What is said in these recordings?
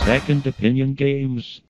Second.Opinion.Games.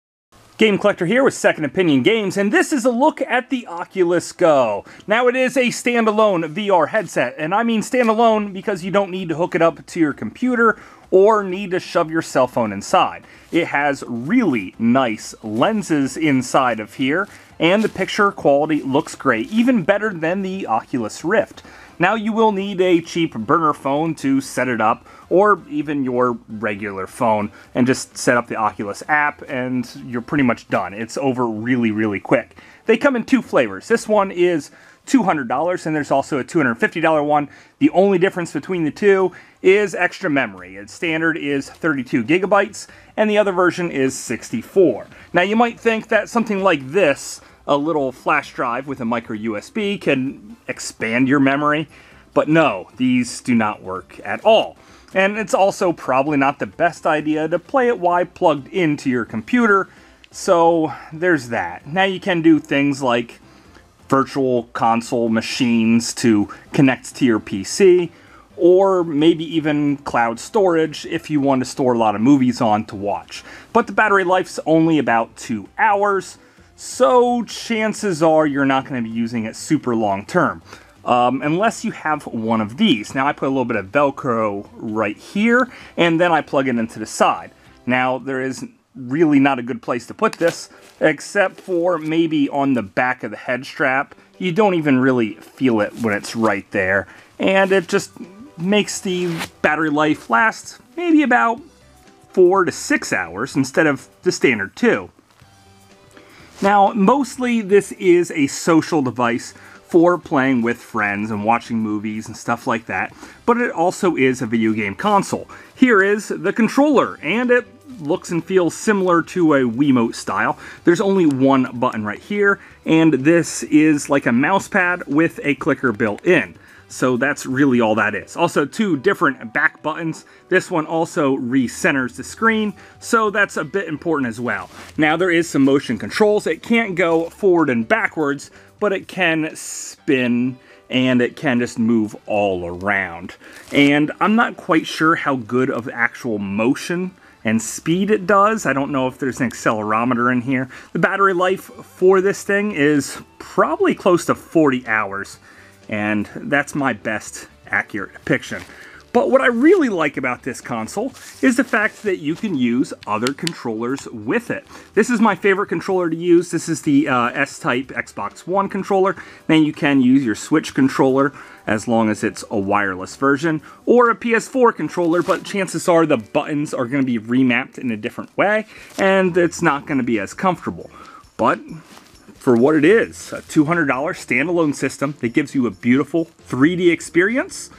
Game Collector here with Second Opinion Games, and this is a look at the Oculus Go. Now, it is a standalone VR headset, and I mean standalone because you don't need to hook it up to your computer or need to shove your cell phone inside. It has really nice lenses inside of here, and the picture quality looks great, even better than the Oculus Rift. Now, you will need a cheap burner phone to set it up, or even your regular phone, and just set up the Oculus app, and you're pretty much done. It's over really, really quick. They come in two flavors. This one is $200, and there's also a $250 one. The only difference between the two is extra memory. Its standard is 32 gigabytes, and the other version is 64. Now, you might think that something like this, a little flash drive with a micro USB, can expand your memory, but no, these do not work at all. And it's also probably not the best idea to play it while plugged into your computer, so there's that. Now you can do things like virtual console machines to connect to your PC, or maybe even cloud storage if you want to store a lot of movies on to watch. But the battery life's only about 2 hours, so chances are you're not going to be using it super long term. Unless you have one of these. Now, I put a little bit of Velcro right here, and then I plug it into the side. Now, there is really not a good place to put this, except for maybe on the back of the head strap. You don't even really feel it when it's right there, and it just makes the battery life last maybe about 4 to 6 hours instead of the standard 2. Now, mostly this is a social device for playing with friends and watching movies and stuff like that, but it also is a video game console. Here is the controller, and it looks and feels similar to a Wiimote style. There's only one button right here, and this is like a mouse pad with a clicker built in. So that's really all that is. Also, two different back buttons. This one also re-centers the screen, so that's a bit important as well. Now, there is some motion controls. It can't go forward and backwards, but it can spin, and it can just move all around. And I'm not quite sure how good of actual motion and speed it does. I don't know if there's an accelerometer in here. The battery life for this thing is probably close to 40 hours. And that's my best accurate depiction. But what I really like about this console is the fact that you can use other controllers with it. This is my favorite controller to use. This is the S-Type Xbox One controller. Then you can use your Switch controller as long as it's a wireless version, or a PS4 controller, but chances are the buttons are going to be remapped in a different way, and it's not going to be as comfortable. But for what it is, a $200 standalone system that gives you a beautiful 3D experience,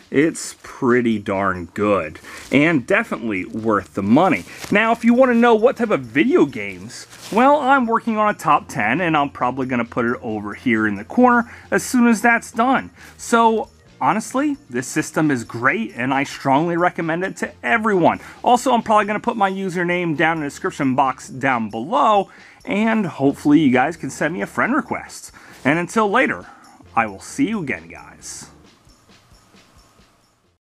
it's pretty darn good, and definitely worth the money. Now, if you want to know what type of video games, well, I'm working on a top 10, and I'm probably going to put it over here in the corner as soon as that's done. So, honestly, this system is great, and I strongly recommend it to everyone. Also, I'm probably going to put my username down in the description box down below, and hopefully you guys can send me a friend request. And until later, I will see you again, guys.